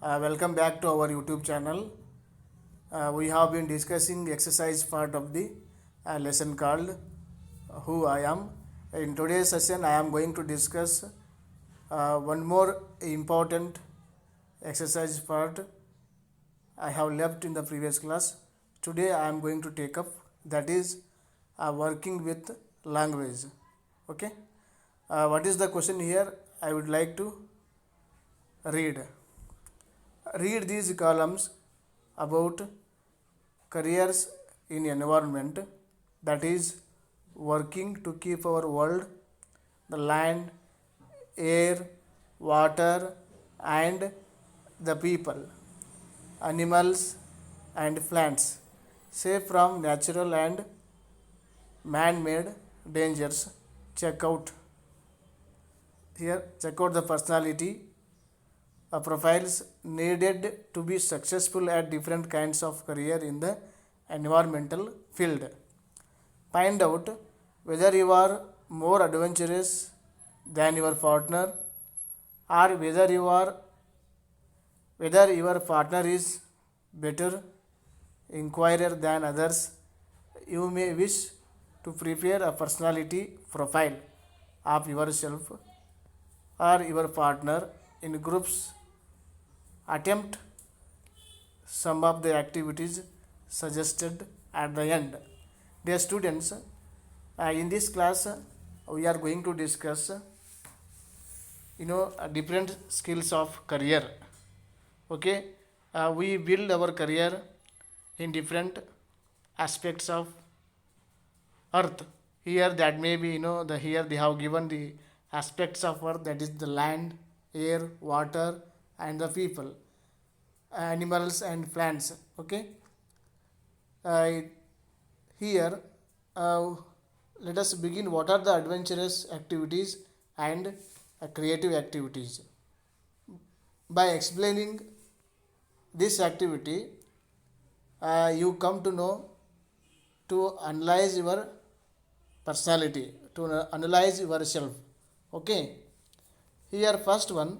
Welcome back to our YouTube channel. We have been discussing exercise part of the lesson called Who I Am. In today's session, I am going to discuss one more important exercise part I have left in the previous class. Today, I am going to take up, that is working with language. Okay. What is the question here? I would like to read. Read these columns about careers in environment, that is working to keep our world, the land, air, water and the people, animals and plants safe from natural and man-made dangers. Check out the personality profiles needed to be successful at different kinds of career in the environmental field. Find out whether you are more adventurous than your partner, or whether your partner is better inquirer than others. You may wish to prepare a personality profile of yourself or your partner in groups. Attempt some of the activities suggested at the end. Dear students, in this class we are going to discuss different skills of career. Okay, we build our career in different aspects of earth. Here that may be, the here they have given the aspects of earth, that is the land, air, water and the people, animals and plants. Okay, uh, here let us begin. What are the adventurous activities and creative activities? By explaining this activity, you come to know to analyze your personality, to analyze yourself. Okay, here first one,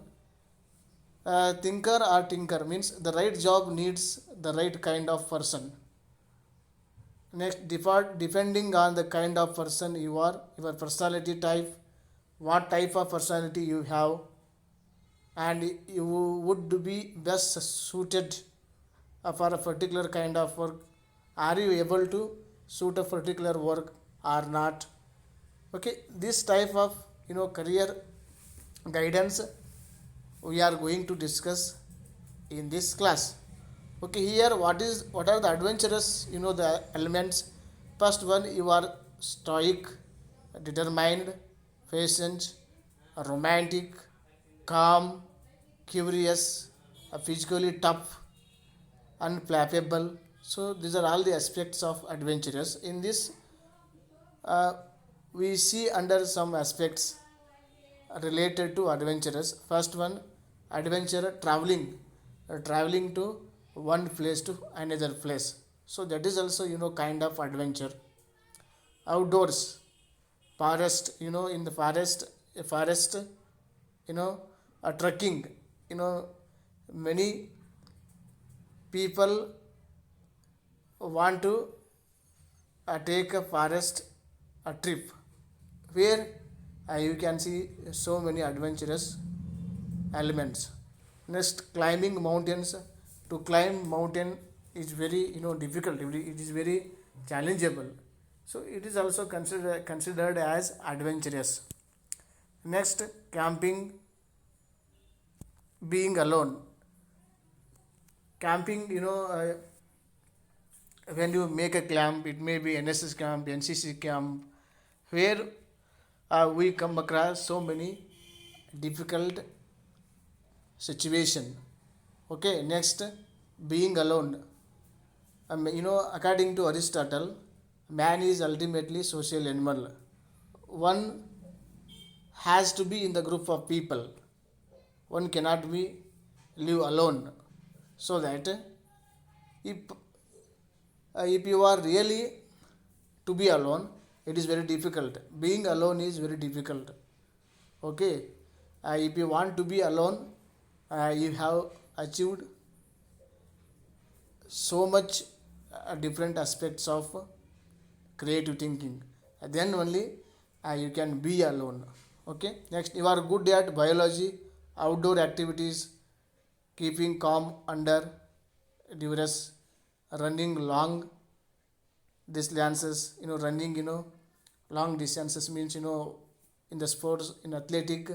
thinker or tinker means the right job needs the right kind of person. Next, depending on the kind of person you are, your personality type, what type of personality you have, and you would be best suited for a particular kind of work. Are you able to suit a particular work or not? Okay, this type of career guidance we are going to discuss in this class. Okay, here what are the adventurous the elements. First one, you are stoic, determined, patient, romantic, calm, curious, physically tough, unflappable. So these are all the aspects of adventurous. In this, uh, we see under some aspects related to adventurous. First one, adventure traveling, traveling to one place to another place. So that is also kind of adventure. Outdoors, forest, in the forest, a forest, a trekking. Many people want to take a forest a trip where you can see so many adventurous elements. Next, climbing mountains. To climb mountain is very difficult. It is very challengeable. So it is also considered as adventurous. Next, camping, being alone. Camping, when you make a camp, it may be NSS camp, NCC camp, where we come across so many difficult situation. Okay, next, being alone. According to Aristotle, man is ultimately social animal. One has to be in the group of people. One cannot be live alone. So that if if you are really to be alone, it is very difficult. Being alone is very difficult. Okay, if you want to be alone, you have achieved so much different aspects of creative thinking, then only you can be alone. Okay, next, you are good at biology, outdoor activities, keeping calm under duress, running long distances. Running, long distances means, in the sports, in athletic,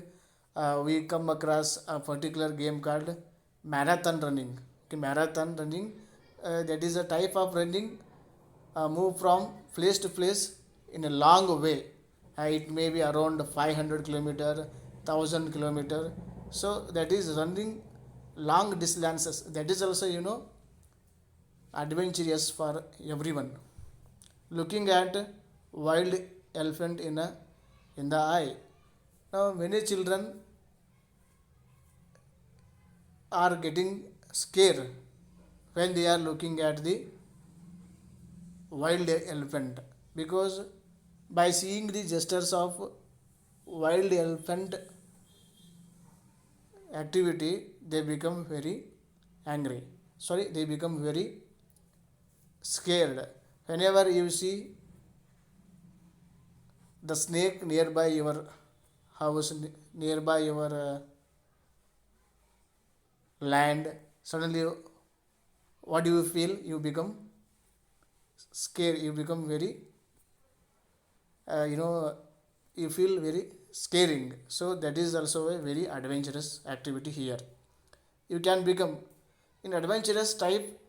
we come across a particular game called marathon running. Okay, marathon running, that is a type of running, move from place to place in a long way. It may be around 500 kilometer, 1000 kilometer. So that is running long distances. That is also, adventurous for everyone. Looking at wild elephant in the eye. Now many children are getting scared when they are looking at the wild elephant, because by seeing the gestures of wild elephant activity, they become very angry, sorry, they become very scared. Whenever you see the snake nearby your house, nearby your land, suddenly what do you feel? You become scared, you become very, you know, you feel very scaring. So that is also a very adventurous activity here. You can become in adventurous type.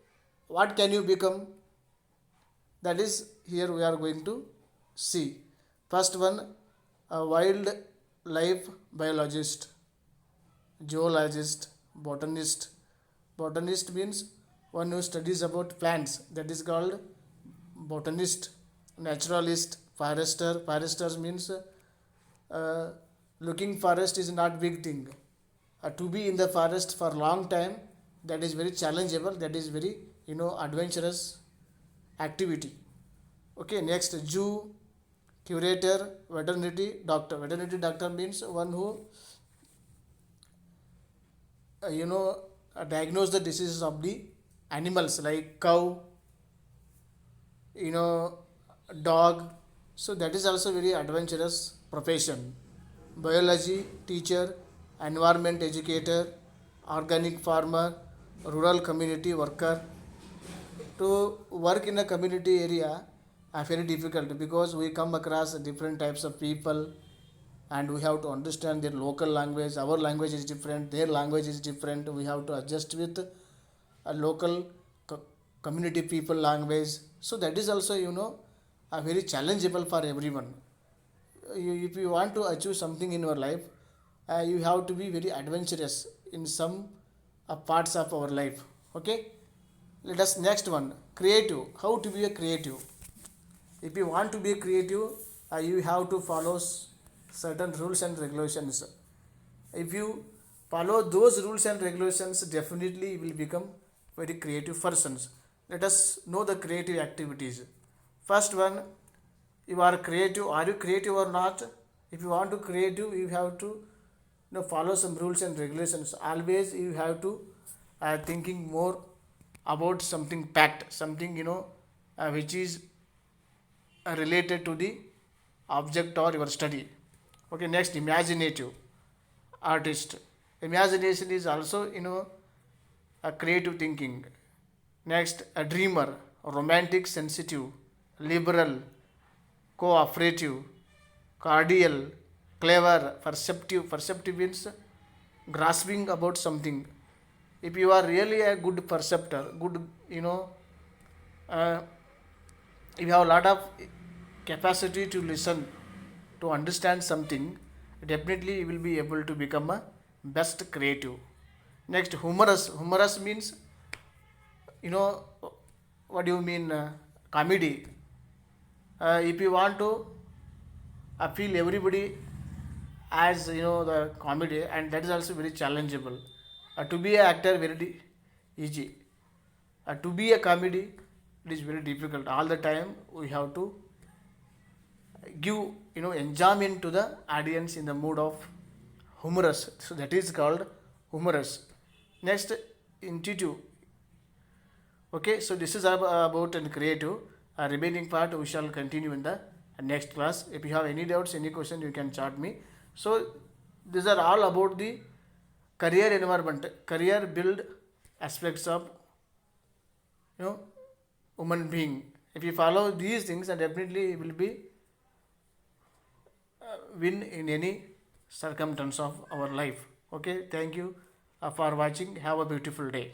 What can you become? That is here we are going to see. First one, a wildlife biologist, zoologist, botanist. Botanist means one who studies about plants, that is called botanist. Naturalist, forester. Foresters means looking forest is not big thing. To be in the forest for long time, that is very challengeable, that is very, adventurous activity. Okay, next, zoo, curator, veterinary doctor. Veterinary doctor means one who diagnose the diseases of the animals like cow, dog. So that is also very adventurous profession. Biology teacher, environment educator, organic farmer, rural community worker. To work in a community area are very difficult, because we come across different types of people, and we have to understand their local language. Our language is different, their language is different. We have to adjust with a local community people language. So that is also, a very challengeable for everyone. If you want to achieve something in your life, you have to be very adventurous in some parts of our life. Okay, let us next one, creative. How to be a creative? If you want to be creative, you have to follow certain rules and regulations. If you follow those rules and regulations, definitely you will become very creative persons. Let us know the creative activities. First one, you are creative. Are you creative or not? If you want to creative, you have to follow some rules and regulations. Always you have to thinking more about something packed, something which is related to the object or your study. Okay, next, imaginative artist. Imagination is also a creative thinking. Next, a dreamer, romantic, sensitive, liberal, cooperative, cordial, clever, perceptive. Perceptive means grasping about something. If you are really a good perceptor, good, uh, if you have a lot of capacity to listen, to understand something, definitely you will be able to become a best creative. Next, humorous. Humorous means, you know, what do you mean? Comedy. If you want to appeal everybody as the comedy, and that is also very challengeable. To be an actor very easy. To be a comedy, it is very difficult. All the time we have to give enjoyment to the audience in the mood of humorous. So that is called humorous. Next, intuitive. Okay, so this is about and creative. Remaining part we shall continue in the next class. If you have any doubts, any question, you can chat me. So these are all about the career environment, career build aspects of you know human being. If you follow these things, then definitely you will be win in any circumstance of our life. Okay, thank you for watching. Have a beautiful day.